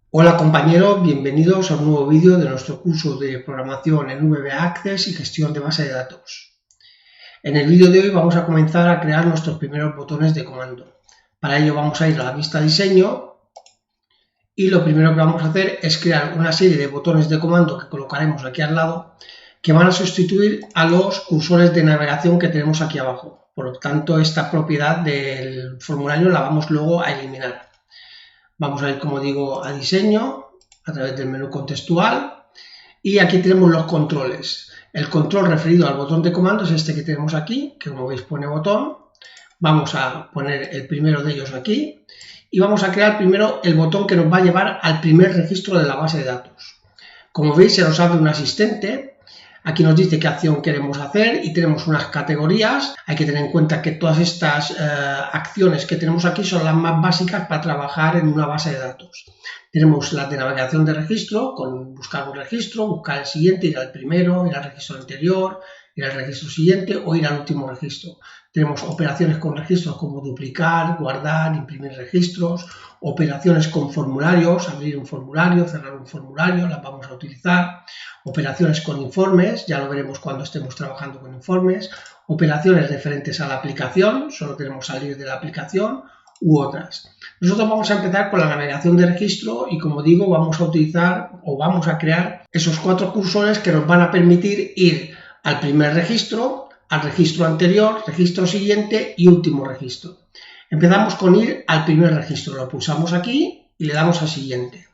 Hola compañeros, bienvenidos a un nuevo vídeo de nuestro curso de programación en VBA Access y gestión de base de datos. En el vídeo de hoy vamos a comenzar a crear nuestros primeros botones de comando. Para ello vamos a ir a la vista diseño y lo primero que vamos a hacer es crear una serie de botones de comando que colocaremos aquí al lado que van a sustituir a los cursores de navegación que tenemos aquí abajo. Por lo tanto, esta propiedad del formulario la vamos luego a eliminar. Vamos a ir, como digo, a diseño a través del menú contextual y aquí tenemos los controles. El control referido al botón de comando es este que tenemos aquí, que como veis pone botón. Vamos a poner el primero de ellos aquí y vamos a crear primero el botón que nos va a llevar al primer registro de la base de datos. Como veis, se nos abre un asistente. Aquí nos dice qué acción queremos hacer y tenemos unas categorías. Hay que tener en cuenta que todas estas acciones que tenemos aquí son las más básicas para trabajar en una base de datos. Tenemos la de navegación de registro, con buscar un registro, buscar el siguiente, ir al primero, ir al registro anterior, ir al registro siguiente o ir al último registro. Tenemos operaciones con registros como duplicar, guardar, imprimir registros, operaciones con formularios, abrir un formulario, cerrar un formulario, las vamos a utilizar, operaciones con informes, ya lo veremos cuando estemos trabajando con informes, operaciones referentes a la aplicación, solo queremos salir de la aplicación, u otras. Nosotros vamos a empezar con la navegación de registro y, como digo, vamos a utilizar o vamos a crear esos 4 cursores que nos van a permitir ir al primer registro, al registro anterior, registro siguiente y último registro. Empezamos con ir al primer registro, lo pulsamos aquí y le damos a siguiente.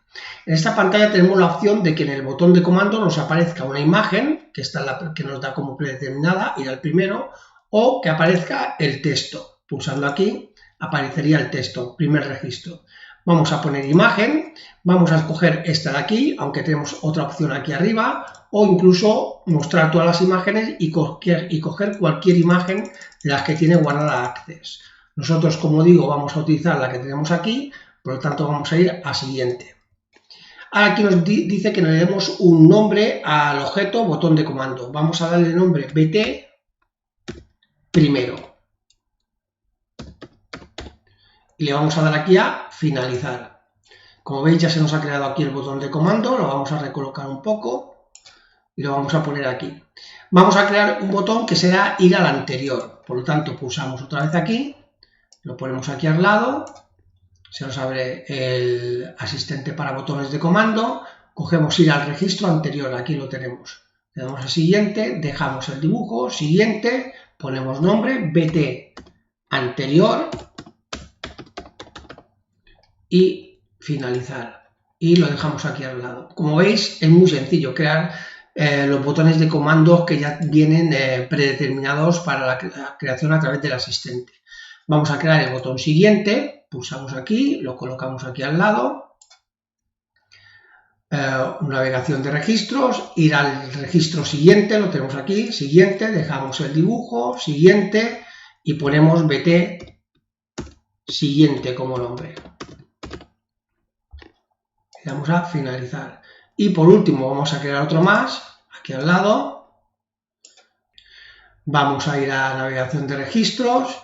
En esta pantalla tenemos la opción de que en el botón de comando nos aparezca una imagen, que nos da como predeterminada, ir al primero, o que aparezca el texto. Pulsando aquí aparecería el texto, primer registro. Vamos a poner imagen, vamos a escoger esta de aquí, aunque tenemos otra opción aquí arriba, o incluso mostrar todas las imágenes y coger cualquier imagen de las que tiene guardada Access. Nosotros, como digo, vamos a utilizar la que tenemos aquí, por lo tanto vamos a ir a siguiente. Ahora aquí nos dice que le demos un nombre al objeto botón de comando. Vamos a darle el nombre BT primero. Y le vamos a dar aquí a finalizar. Como veis, ya se nos ha creado aquí el botón de comando, lo vamos a recolocar un poco y lo vamos a poner aquí. Vamos a crear un botón que será ir al anterior, por lo tanto pulsamos otra vez aquí, lo ponemos aquí al lado, se nos abre el asistente para botones de comando, cogemos ir al registro anterior, aquí lo tenemos. Le damos a siguiente, dejamos el dibujo, siguiente, ponemos nombre, BT anterior y finalizar. Y lo dejamos aquí al lado. Como veis, es muy sencillo crear los botones de comandos que ya vienen predeterminados para la creación a través del asistente. Vamos a crear el botón siguiente, pulsamos aquí, lo colocamos aquí al lado. Navegación de registros, ir al registro siguiente, lo tenemos aquí, siguiente, dejamos el dibujo, siguiente y ponemos BT siguiente como nombre. Le damos a finalizar. Y por último vamos a crear otro más, aquí al lado. Vamos a ir a navegación de registros,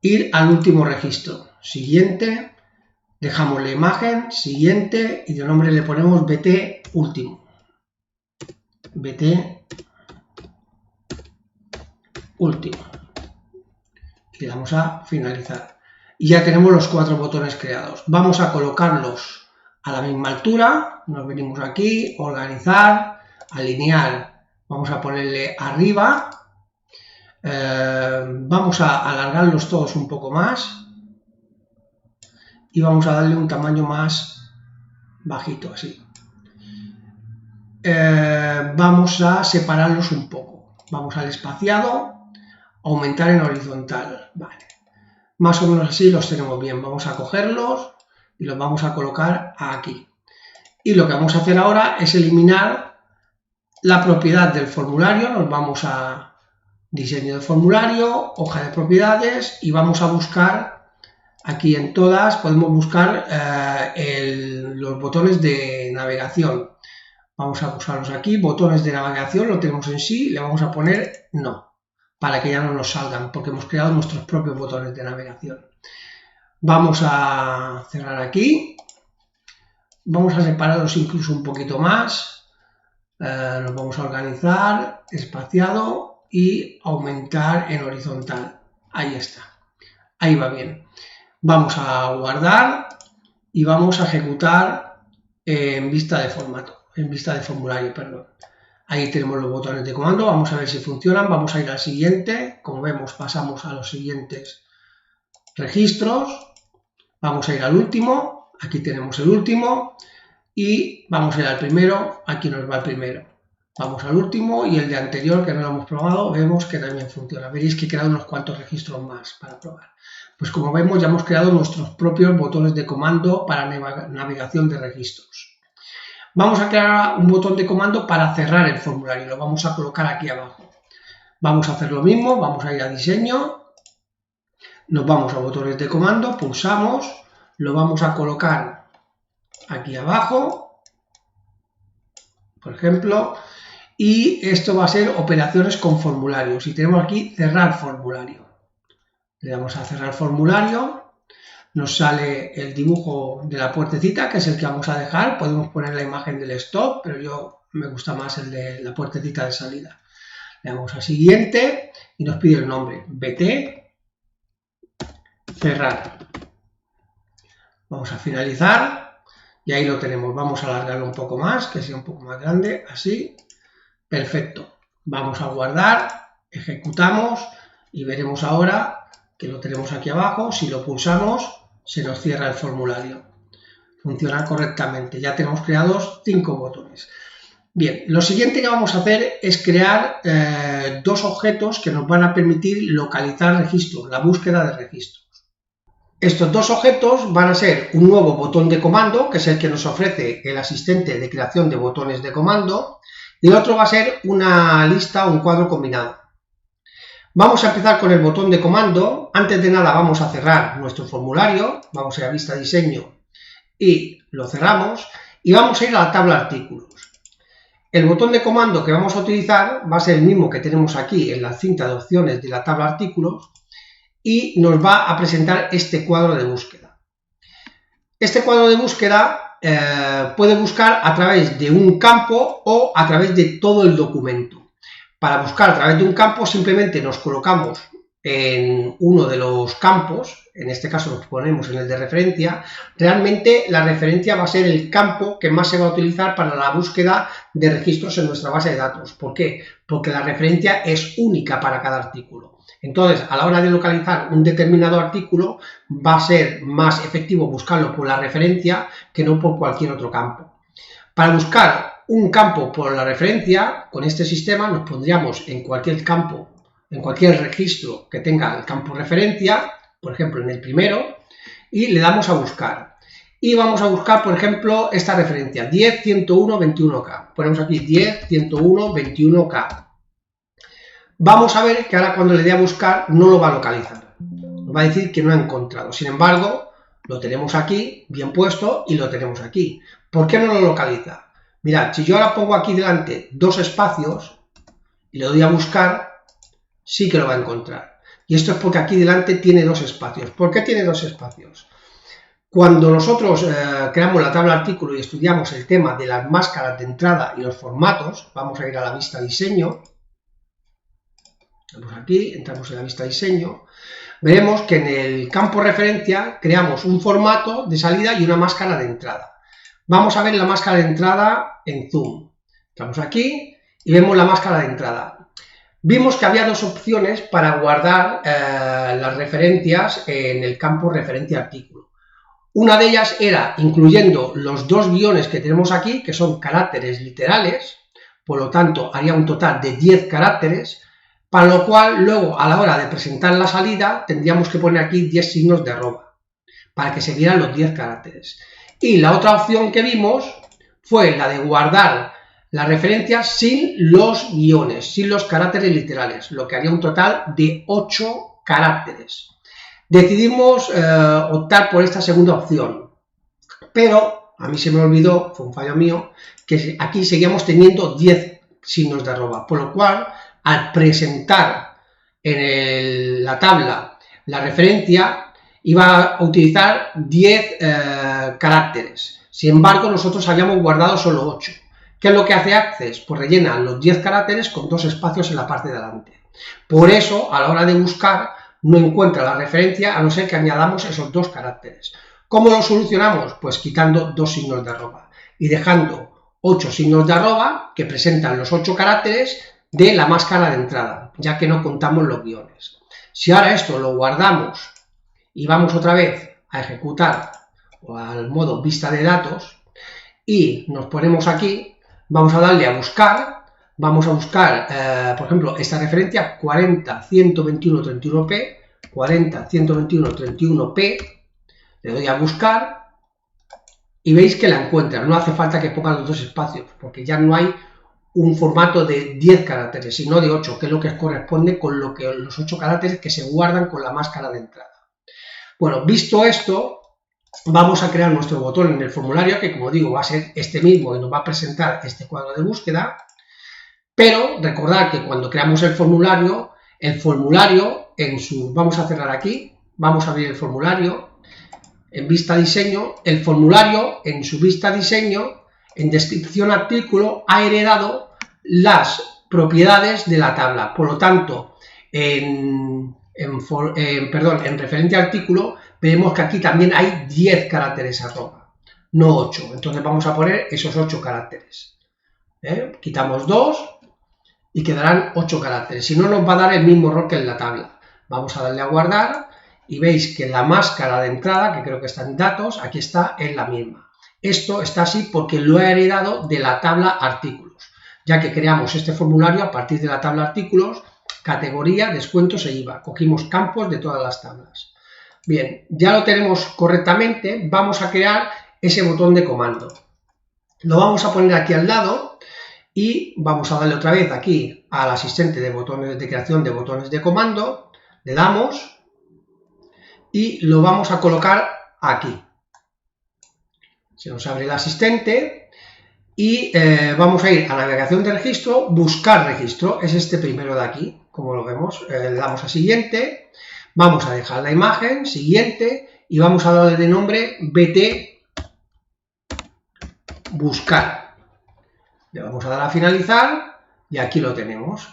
ir al último registro, siguiente, dejamos la imagen, siguiente, y de nombre le ponemos BT último. BT último. Y le damos a finalizar. Y ya tenemos los 4 botones creados. Vamos a colocarlos a la misma altura, nos venimos aquí, organizar, alinear, vamos a ponerle arriba, vamos a alargarlos todos un poco más y vamos a darle un tamaño más bajito, así. Vamos a separarlos un poco, vamos al espaciado, aumentar en horizontal, vale. Más o menos así los tenemos bien, vamos a cogerlos y los vamos a colocar aquí. Y lo que vamos a hacer ahora es eliminar la propiedad del formulario. Nos vamos a diseño de formulario, hoja de propiedades y vamos a buscar aquí en todas, podemos buscar los botones de navegación. Vamos a pulsarlos aquí, botones de navegación, lo tenemos en sí, le vamos a poner no, para que ya no nos salgan, porque hemos creado nuestros propios botones de navegación. Vamos a cerrar aquí. vamos a separarlos incluso un poquito más, los vamos a organizar, espaciado y aumentar en horizontal. Ahí está, ahí va bien. Vamos a guardar y vamos a ejecutar en vista de formato, en vista de formulario, perdón. Ahí tenemos los botones de comando, vamos a ver si funcionan, vamos a ir al siguiente, como vemos pasamos a los siguientes registros, vamos a ir al último, aquí tenemos el último y vamos a ir al primero, aquí nos va el primero. Vamos al último y el de anterior que no lo hemos probado, vemos que también funciona. Veréis que he creado unos cuantos registros más para probar. Pues como vemos ya hemos creado nuestros propios botones de comando para navegación de registros. Vamos a crear un botón de comando para cerrar el formulario, lo vamos a colocar aquí abajo. Vamos a hacer lo mismo, vamos a ir a diseño, nos vamos a botones de comando, pulsamos, lo vamos a colocar aquí abajo, por ejemplo, y esto va a ser operaciones con formularios. Y tenemos aquí cerrar formulario. Le damos a cerrar formulario. Nos sale el dibujo de la puertecita, que es el que vamos a dejar. Podemos poner la imagen del stop, pero yo me gusta más el de la puertecita de salida. Le damos a siguiente y nos pide el nombre. BT, cerrar. Vamos a finalizar y ahí lo tenemos. Vamos a alargarlo un poco más, que sea un poco más grande, así. Perfecto. Vamos a guardar, ejecutamos y veremos ahora que lo tenemos aquí abajo. Si lo pulsamos, se nos cierra el formulario. Funciona correctamente. Ya tenemos creados 5 botones. Bien, lo siguiente que vamos a hacer es crear dos objetos que nos van a permitir localizar registros, la búsqueda de registros. Estos dos objetos van a ser un nuevo botón de comando, que es el que nos ofrece el asistente de creación de botones de comando, y el otro va a ser una lista o un cuadro combinado. Vamos a empezar con el botón de comando. Antes de nada vamos a cerrar nuestro formulario, vamos a ir a vista diseño y lo cerramos y vamos a ir a la tabla artículos. El botón de comando que vamos a utilizar va a ser el mismo que tenemos aquí en la cinta de opciones de la tabla artículos y nos va a presentar este cuadro de búsqueda. Este cuadro de búsqueda puede buscar a través de un campo o a través de todo el documento. Para buscar a través de un campo simplemente nos colocamos en uno de los campos, en este caso nos ponemos en el de referencia. Realmente la referencia va a ser el campo que más se va a utilizar para la búsqueda de registros en nuestra base de datos. ¿Por qué? Porque la referencia es única para cada artículo. Entonces, a la hora de localizar un determinado artículo, va a ser más efectivo buscarlo por la referencia que no por cualquier otro campo. Para buscar un campo por la referencia, con este sistema nos pondríamos en cualquier campo, en cualquier registro que tenga el campo referencia, por ejemplo en el primero, y le damos a buscar. Y vamos a buscar, por ejemplo, esta referencia, 10.101.21k. Ponemos aquí 10.101.21k. Vamos a ver que ahora cuando le dé a buscar no lo va a localizar. Nos va a decir que no ha encontrado. Sin embargo, lo tenemos aquí, bien puesto, y lo tenemos aquí. ¿Por qué no lo localiza? Mirad, si yo ahora pongo aquí delante dos espacios y le doy a buscar, sí que lo va a encontrar. Y esto es porque aquí delante tiene dos espacios. ¿Por qué tiene dos espacios? Cuando nosotros creamos la tabla artículo y estudiamos el tema de las máscaras de entrada y los formatos, vamos a ir a la vista diseño. Vamos aquí, entramos en la vista diseño. Veremos que en el campo referencia creamos un formato de salida y una máscara de entrada. Vamos a ver la máscara de entrada en Zoom. Estamos aquí y vemos la máscara de entrada. Vimos que había dos opciones para guardar las referencias en el campo referencia artículo. Una de ellas era incluyendo los dos guiones que tenemos aquí, que son caracteres literales, por lo tanto haría un total de 10 caracteres, para lo cual luego a la hora de presentar la salida tendríamos que poner aquí 10 signos de arroba, para que se vieran los 10 caracteres. Y la otra opción que vimos fue la de guardar la referencia sin los guiones, sin los caracteres literales, lo que haría un total de 8 caracteres. Decidimos optar por esta segunda opción, pero a mí se me olvidó, fue un fallo mío, que aquí seguíamos teniendo 10 signos de arroba, por lo cual al presentar en la tabla la referencia iba a utilizar 10 caracteres. Sin embargo, nosotros habíamos guardado solo 8. ¿Qué es lo que hace Access? Pues rellena los 10 caracteres con 2 espacios en la parte de delante. Por eso, a la hora de buscar, no encuentra la referencia a no ser que añadamos esos 2 caracteres. ¿Cómo lo solucionamos? Pues quitando 2 signos de arroba y dejando 8 signos de arroba que presentan los 8 caracteres de la máscara de entrada, ya que no contamos los guiones. Si ahora esto lo guardamos y vamos otra vez a ejecutar o al modo vista de datos y nos ponemos aquí, vamos a darle a buscar, vamos a buscar, por ejemplo, esta referencia 40.121.31p, 40.121.31p, le doy a buscar y veis que la encuentra. No hace falta que ponga los 2 espacios, porque ya no hay un formato de 10 caracteres, sino de 8, que es lo que corresponde con los 8 caracteres que se guardan con la máscara de entrada. Bueno, visto esto, vamos a crear nuestro botón en el formulario, que como digo va a ser este mismo y nos va a presentar este cuadro de búsqueda, pero recordad que cuando creamos el formulario vamos a cerrar aquí, vamos a abrir el formulario, en vista diseño, el formulario en su vista diseño, en descripción artículo, ha heredado las propiedades de la tabla. Por lo tanto, en referente a artículo, vemos que aquí también hay 10 caracteres arroba, no 8. Entonces vamos a poner esos 8 caracteres. Quitamos 2 y quedarán 8 caracteres. Si no, nos va a dar el mismo error que en la tabla. Vamos a darle a guardar y veis que la máscara de entrada, que creo que está en datos, aquí está, es la misma. Esto está así porque lo he heredado de la tabla artículos, ya que creamos este formulario a partir de la tabla artículos, categoría, descuentos e IVA. Cogimos campos de todas las tablas. Bien, ya lo tenemos correctamente, vamos a crear ese botón de comando. Lo vamos a poner aquí al lado y vamos a darle otra vez aquí al asistente de botones de creación de botones de comando, le damos y lo vamos a colocar aquí. Se nos abre el asistente y vamos a ir a navegación de registro, buscar registro, es este primero de aquí, como lo vemos, le damos a siguiente, vamos a dejar la imagen, siguiente, y vamos a darle de nombre BT buscar. Le vamos a dar a finalizar y aquí lo tenemos.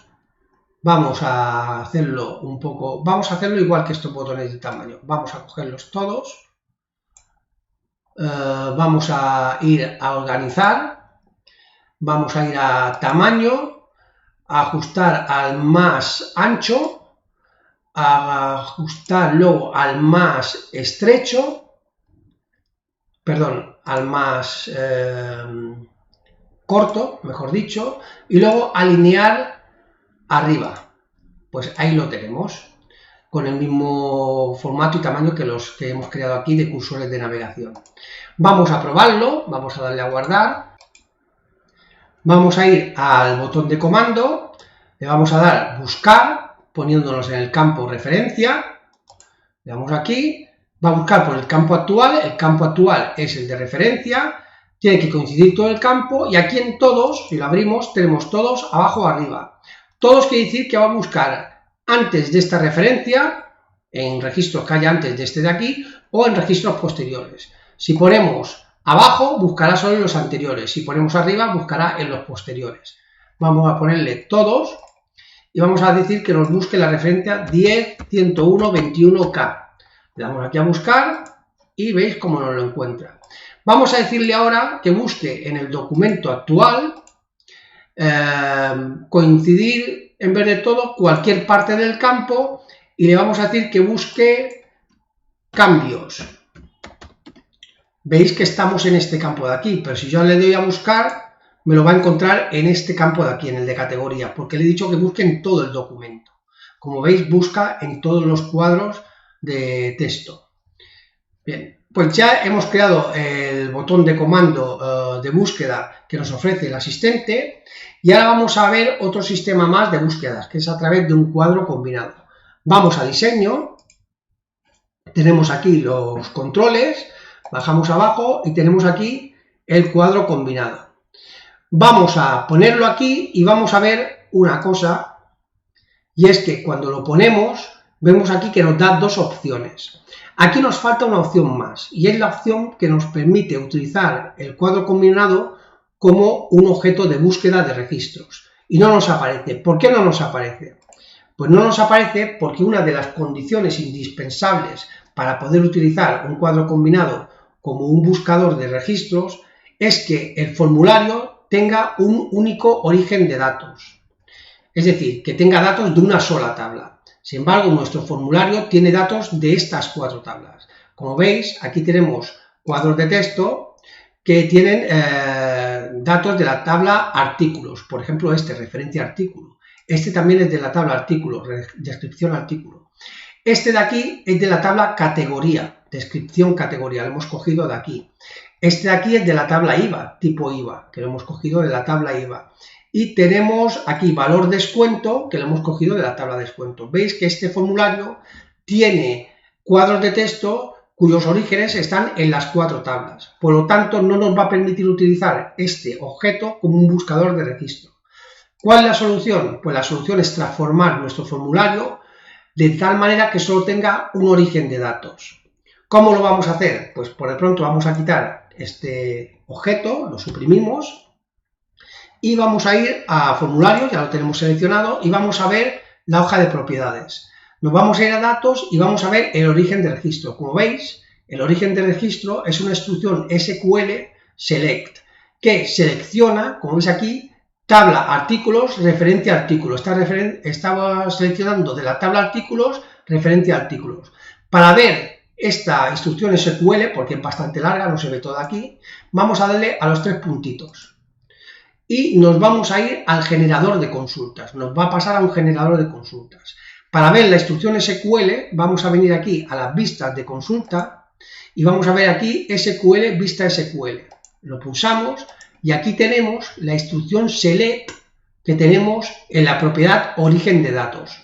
Vamos a hacerlo vamos a hacerlo igual que estos botones de tamaño. Vamos a cogerlos todos. Vamos a ir a organizar. Vamos a ir a tamaño, a ajustar al más ancho, a ajustar luego al más estrecho, perdón, al más corto, mejor dicho, y luego alinear arriba. Pues ahí lo tenemos, con el mismo formato y tamaño que los que hemos creado aquí de cursores de navegación. Vamos a probarlo, vamos a darle a guardar, vamos a ir al botón de comando, le vamos a dar buscar, poniéndonos en el campo referencia, le damos aquí, va a buscar por el campo actual es el de referencia, tiene que coincidir todo el campo y aquí en todos, si lo abrimos, tenemos todos abajo o arriba. Todos quiere decir que va a buscar antes de esta referencia, en registros que haya antes de este de aquí, o en registros posteriores. Si ponemos abajo, buscará solo en los anteriores. Si ponemos arriba, buscará en los posteriores. Vamos a ponerle todos y vamos a decir que nos busque la referencia 10.101.21k. Le damos aquí a buscar y veis cómo nos lo encuentra. Vamos a decirle ahora que busque en el documento actual coincidir en vez de todo cualquier parte del campo y le vamos a decir que busque cambios. Veis que estamos en este campo de aquí, pero si yo le doy a buscar me lo va a encontrar en este campo de aquí, en el de categoría, porque le he dicho que busque en todo el documento. Como veis, busca en todos los cuadros de texto. Bien, pues ya hemos creado el botón de comando de búsqueda que nos ofrece el asistente y ahora vamos a ver otro sistema más de búsquedas, que es a través de un cuadro combinado. Vamos a diseño, tenemos aquí los controles, bajamos abajo y tenemos aquí el cuadro combinado. Vamos a ponerlo aquí y vamos a ver una cosa, y es que cuando lo ponemos vemos aquí que nos da dos opciones. Aquí nos falta una opción más, y es la opción que nos permite utilizar el cuadro combinado como un objeto de búsqueda de registros. Y no nos aparece. ¿Por qué no nos aparece? Pues no nos aparece porque una de las condiciones indispensables para poder utilizar un cuadro combinado como un buscador de registros es que el formulario tenga un único origen de datos. Es decir, que tenga datos de una sola tabla. Sin embargo, nuestro formulario tiene datos de estas 4 tablas. Como veis, aquí tenemos cuadros de texto que tienen datos de la tabla artículos. Por ejemplo, este, referencia artículo. Este también es de la tabla artículo, descripción artículo. Este de aquí es de la tabla categoría, descripción categoría, lo hemos cogido de aquí. Este de aquí es de la tabla IVA, tipo IVA, que lo hemos cogido de la tabla IVA. Y tenemos aquí valor descuento, que lo hemos cogido de la tabla descuento. Veis que este formulario tiene cuadros de texto cuyos orígenes están en las 4 tablas. Por lo tanto, no nos va a permitir utilizar este objeto como un buscador de registro. ¿Cuál es la solución? Pues la solución es transformar nuestro formulario de tal manera que solo tenga un origen de datos. ¿Cómo lo vamos a hacer? Pues por de pronto vamos a quitar este objeto, lo suprimimos y vamos a ir a formulario, ya lo tenemos seleccionado, y vamos a ver la hoja de propiedades. Nos vamos a ir a datos y vamos a ver el origen de registro. Como veis, el origen de registro es una instrucción SQL select que selecciona, como veis aquí, tabla artículos, referencia artículos. Estaba seleccionando de la tabla artículos, referencia artículos. Para ver esta instrucción SQL, porque es bastante larga, no se ve todo aquí, vamos a darle a los 3 puntitos. Y nos vamos a ir al generador de consultas. Nos va a pasar a un generador de consultas. Para ver la instrucción SQL, vamos a venir aquí a las vistas de consulta y vamos a ver aquí SQL, vista SQL. Lo pulsamos y aquí tenemos la instrucción select que tenemos en la propiedad origen de datos.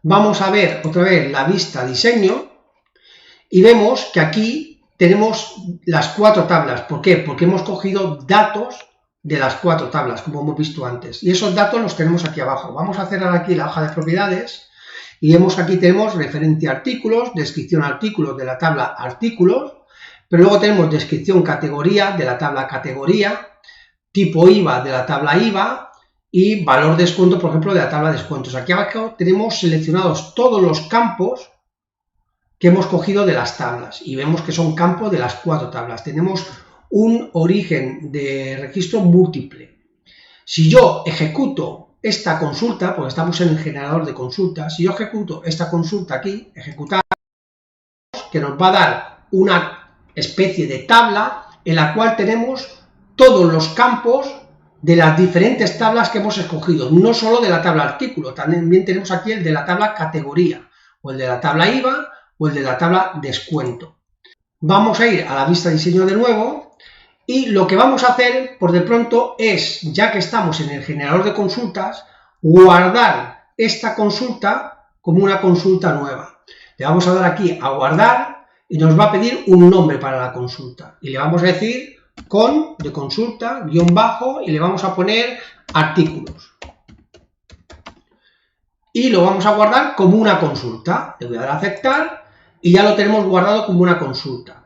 Vamos a ver otra vez la vista diseño y vemos que aquí tenemos las 4 tablas. ¿Por qué? Porque hemos cogido datos de las 4 tablas, como hemos visto antes. Y esos datos los tenemos aquí abajo. Vamos a cerrar aquí la hoja de propiedades y vemos que aquí tenemos referencia artículos, descripción artículos de la tabla artículos, pero luego tenemos descripción categoría de la tabla categoría, tipo IVA de la tabla IVA y valor descuento, por ejemplo, de la tabla descuentos. Aquí abajo tenemos seleccionados todos los campos que hemos cogido de las tablas y vemos que son campos de las 4 tablas. Tenemos un origen de registro múltiple. Si yo ejecuto esta consulta, porque estamos en el generador de consultas, si yo ejecuto esta consulta aquí, ejecutar, que nos va a dar una especie de tabla en la cual tenemos todos los campos de las diferentes tablas que hemos escogido, no solo de la tabla artículo, también tenemos aquí el de la tabla categoría, o el de la tabla IVA, o el de la tabla descuento. Vamos a ir a la vista diseño de nuevo y lo que vamos a hacer por de pronto es, ya que estamos en el generador de consultas, guardar esta consulta como una consulta nueva. Le vamos a dar aquí a guardar y nos va a pedir un nombre para la consulta y le vamos a decir con de consulta guión bajo y le vamos a poner artículos y lo vamos a guardar como una consulta. Le voy a dar a aceptar y ya lo tenemos guardado como una consulta.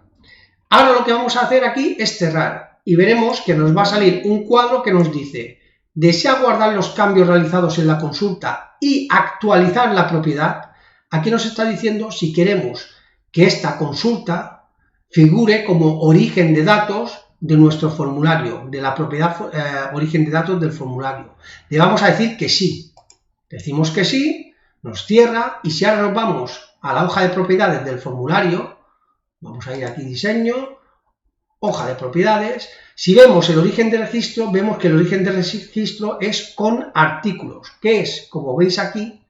Ahora lo que vamos a hacer aquí es cerrar y veremos que nos va a salir un cuadro que nos dice: ¿desea guardar los cambios realizados en la consulta y actualizar la propiedad? Aquí nos está diciendo si queremos que esta consulta figure como origen de datos de nuestro formulario, de la propiedad origen de datos del formulario. Le vamos a decir que sí. Decimos que sí, nos cierra y si ahora nos vamos a la hoja de propiedades del formulario, vamos a ir aquí diseño, hoja de propiedades, si vemos el origen de registro, vemos que el origen de registro es con artículos, que es, como veis aquí,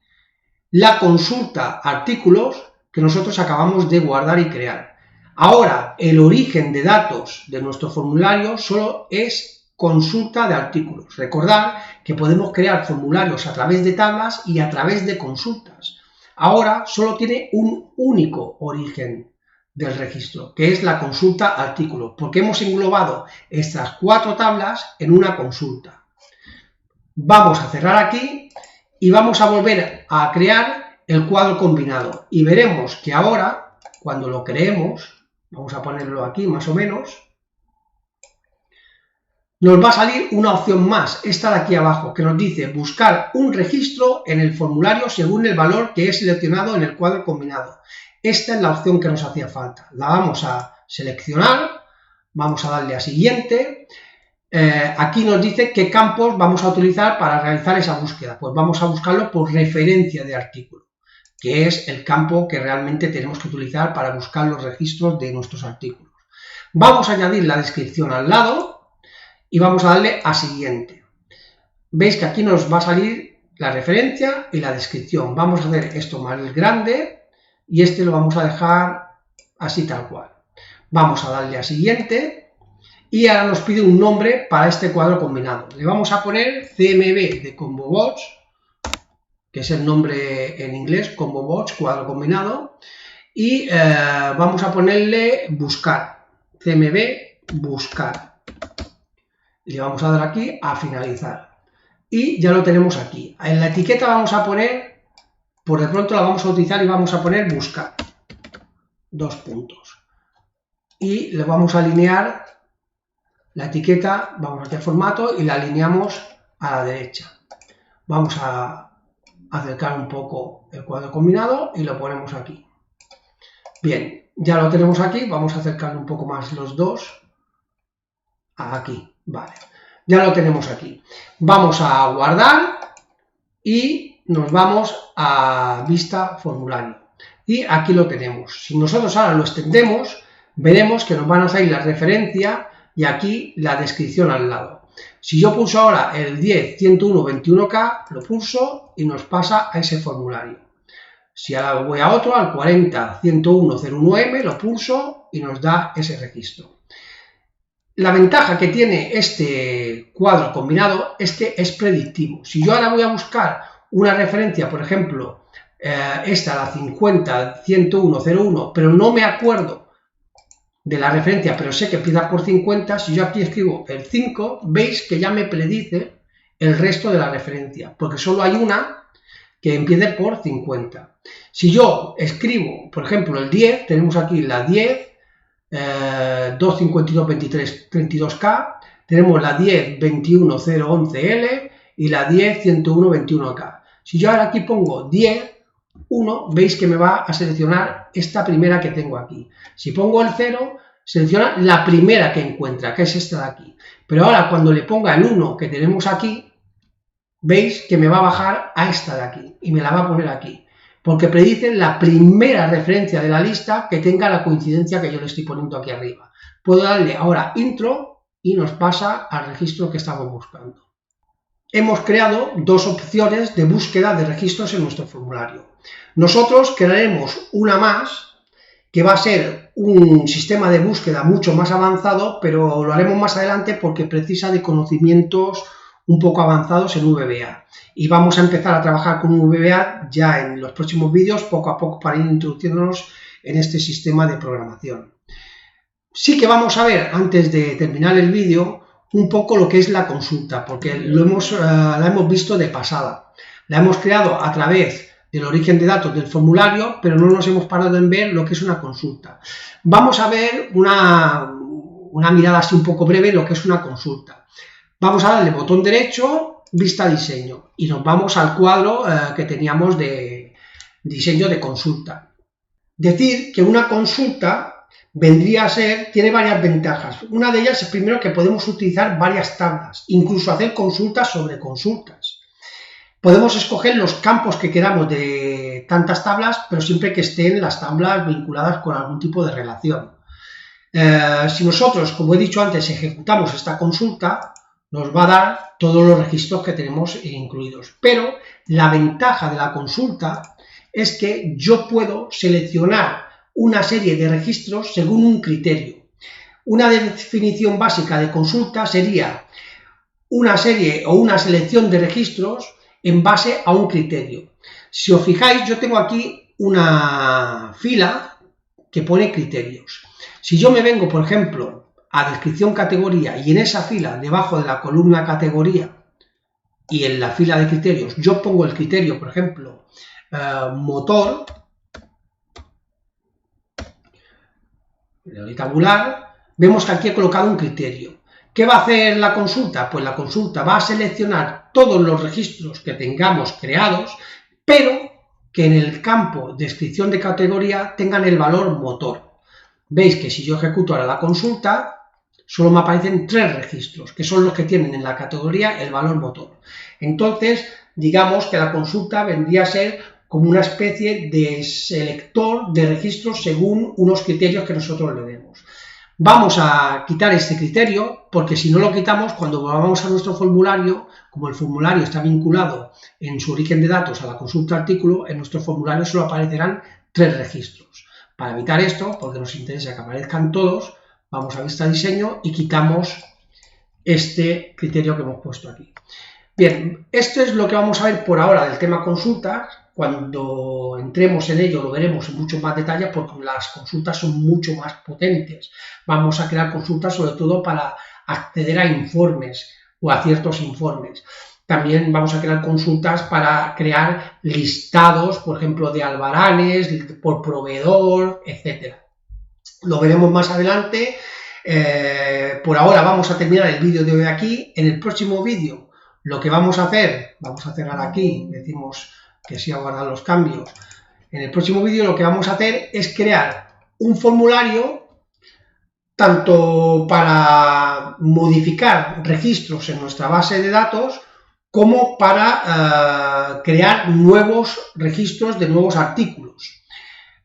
la consulta artículos que nosotros acabamos de guardar y crear. Ahora, el origen de datos de nuestro formulario solo es consulta de artículos. Recordad que podemos crear formularios a través de tablas y a través de consultas. Ahora solo tiene un único origen del registro, que es la consulta artículo, porque hemos englobado estas 4 tablas en una consulta. Vamos a cerrar aquí y vamos a volver a crear el cuadro combinado. Y veremos que ahora, cuando lo creemos, vamos a ponerlo aquí más o menos, nos va a salir una opción más, esta de aquí abajo, que nos dice buscar un registro en el formulario según el valor que he seleccionado en el cuadro combinado. Esta es la opción que nos hacía falta. La vamos a seleccionar, vamos a darle a siguiente. Aquí nos dice qué campos vamos a utilizar para realizar esa búsqueda. Pues vamos a buscarlo por referencia de artículo, que es el campo que realmente tenemos que utilizar para buscar los registros de nuestros artículos. Vamos a añadir la descripción al lado y vamos a darle a siguiente. Veis que aquí nos va a salir la referencia y la descripción. Vamos a hacer esto más grande y este lo vamos a dejar así tal cual. Vamos a darle a siguiente y ahora nos pide un nombre para este cuadro combinado. Le vamos a poner CMB de ComboBots, que es el nombre en inglés, ComboBots, cuadro combinado, y vamos a ponerle buscar, CMB buscar. Le vamos a dar aquí a finalizar. Y ya lo tenemos aquí. En la etiqueta vamos a poner, por de pronto la vamos a utilizar y vamos a poner buscar. 2 puntos. Y le vamos a alinear la etiqueta, vamos aquí al formato y la alineamos a la derecha. Vamos a acercar un poco el cuadro combinado y lo ponemos aquí. Bien, ya lo tenemos aquí, vamos a acercar un poco más los dos. Aquí, vale. Ya lo tenemos aquí. Vamos a guardar y nos vamos a vista formulario. Y aquí lo tenemos. Si nosotros ahora lo extendemos, veremos que nos van a salir la referencia y aquí la descripción al lado. Si yo pulso ahora el 10.101.21k, lo pulso y nos pasa a ese formulario. Si ahora voy a otro, al 40.101.01m, lo pulso y nos da ese registro. La ventaja que tiene este cuadro combinado es que es predictivo. Si yo ahora voy a buscar una referencia, por ejemplo, esta, la 50.101.01, pero no me acuerdo de la referencia, pero sé que empieza por 50, si yo aquí escribo el 5, veis que ya me predice el resto de la referencia, porque solo hay una que empiece por 50. Si yo escribo, por ejemplo, el 10, tenemos aquí la 10, 252.23.32k, tenemos la 10.21.011l y la 10.101.21k. Si yo ahora aquí pongo 10, 1, veis que me va a seleccionar esta primera que tengo aquí. Si pongo el 0, selecciona la primera que encuentra, que es esta de aquí. Pero ahora cuando le ponga el 1 que tenemos aquí, veis que me va a bajar a esta de aquí y me la va a poner aquí. Porque predice la primera referencia de la lista que tenga la coincidencia que yo le estoy poniendo aquí arriba. Puedo darle ahora intro y nos pasa al registro que estamos buscando. Hemos creado dos opciones de búsqueda de registros en nuestro formulario. Nosotros crearemos una más, que va a ser un sistema de búsqueda mucho más avanzado, pero lo haremos más adelante porque precisa de conocimientos un poco avanzados en VBA. Y vamos a empezar a trabajar con VBA ya en los próximos vídeos, poco a poco, para ir introduciéndonos en este sistema de programación. Sí que vamos a ver, antes de terminar el vídeo, un poco lo que es la consulta, porque la hemos visto de pasada. La hemos creado a través del origen de datos del formulario, pero no nos hemos parado en ver lo que es una consulta. Vamos a ver una mirada así un poco breve lo que es una consulta. Vamos a darle botón derecho, vista diseño, y nos vamos al cuadro que teníamos de diseño de consulta. Decir que una consulta vendría a ser, tiene varias ventajas. Una de ellas es primero que podemos utilizar varias tablas, incluso hacer consultas sobre consultas. Podemos escoger los campos que queramos de tantas tablas, pero siempre que estén las tablas vinculadas con algún tipo de relación. Si nosotros, como he dicho antes, ejecutamos esta consulta, nos va a dar todos los registros que tenemos incluidos. Pero la ventaja de la consulta es que yo puedo seleccionar una serie de registros según un criterio. Una definición básica de consulta sería una serie o una selección de registros en base a un criterio. Si os fijáis, yo tengo aquí una fila que pone criterios. Si yo me vengo, por ejemplo, a descripción categoría y en esa fila, debajo de la columna categoría y en la fila de criterios, yo pongo el criterio, por ejemplo, motor, le doy tabular, vemos que aquí he colocado un criterio. ¿Qué va a hacer la consulta? Pues la consulta va a seleccionar todos los registros que tengamos creados, pero que en el campo descripción de categoría tengan el valor motor. Veis que si yo ejecuto ahora la consulta, solo me aparecen 3 registros, que son los que tienen en la categoría el valor motor. Entonces, digamos que la consulta vendría a ser como una especie de selector de registros según unos criterios que nosotros le demos. Vamos a quitar este criterio, porque si no lo quitamos, cuando volvamos a nuestro formulario, como el formulario está vinculado en su origen de datos a la consulta artículo, en nuestro formulario solo aparecerán 3 registros. Para evitar esto, porque nos interesa que aparezcan todos, vamos a vista diseño y quitamos este criterio que hemos puesto aquí. Bien, esto es lo que vamos a ver por ahora del tema consultas. Cuando entremos en ello lo veremos en mucho más detalle porque las consultas son mucho más potentes. Vamos a crear consultas sobre todo para acceder a informes o a ciertos informes. También vamos a crear consultas para crear listados, por ejemplo, de albaranes, por proveedor, etc. Lo veremos más adelante. Por ahora vamos a terminar el vídeo de hoy aquí. En el próximo vídeo lo que vamos a hacer, vamos a cerrar aquí, decimos que sí a guardar los cambios. En el próximo vídeo lo que vamos a hacer es crear un formulario tanto para modificar registros en nuestra base de datos como para crear nuevos registros de nuevos artículos.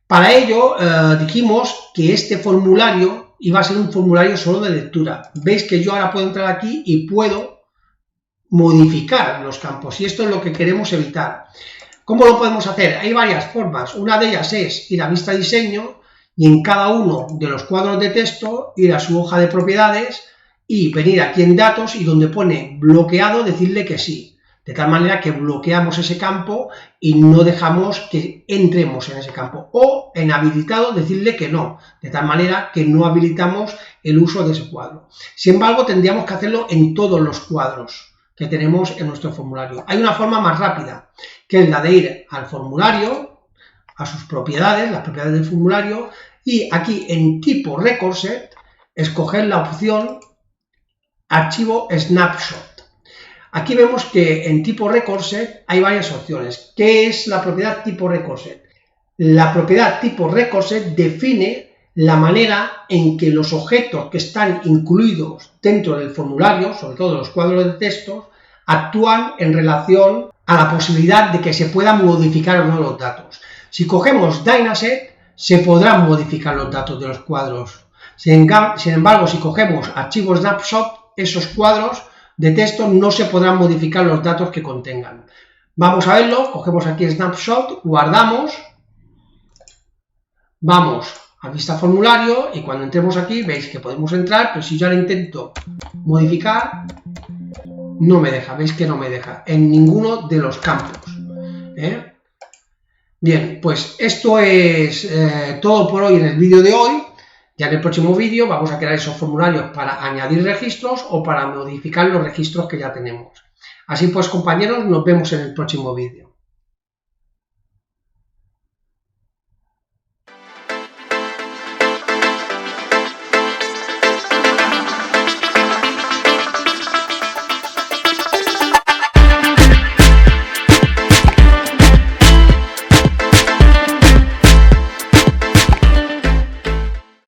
Para ello dijimos que este formulario iba a ser un formulario solo de lectura. Veis que yo ahora puedo entrar aquí y puedo modificar los campos y esto es lo que queremos evitar. ¿Cómo lo podemos hacer? Hay varias formas. Una de ellas es ir a vista diseño y en cada uno de los cuadros de texto ir a su hoja de propiedades y venir aquí en datos y donde pone bloqueado decirle que sí. De tal manera que bloqueamos ese campo y no dejamos que entremos en ese campo. O en habilitado decirle que no. De tal manera que no habilitamos el uso de ese cuadro. Sin embargo, tendríamos que hacerlo en todos los cuadros que tenemos en nuestro formulario. Hay una forma más rápida, que es la de ir al formulario, a sus propiedades, las propiedades del formulario, y aquí en tipo record set, escoger la opción archivo snapshot. Aquí vemos que en tipo record set hay varias opciones. ¿Qué es la propiedad tipo record set? La propiedad tipo record set define la manera en que los objetos que están incluidos dentro del formulario, sobre todo los cuadros de texto, actúan en relación a la posibilidad de que se puedan modificar o no los datos. Si cogemos Dynaset, se podrán modificar los datos de los cuadros. Sin embargo, si cogemos archivo snapshot, esos cuadros de texto no se podrán modificar los datos que contengan. Vamos a verlo, cogemos aquí snapshot, guardamos, vamos a vista formulario y cuando entremos aquí veis que podemos entrar, pero si yo ahora intento modificar, no me deja, veis que no me deja en ninguno de los campos. Bien, pues esto es todo por hoy en el vídeo de hoy. Ya en el próximo vídeo vamos a crear esos formularios para añadir registros o para modificar los registros que ya tenemos. Así pues, compañeros, nos vemos en el próximo vídeo.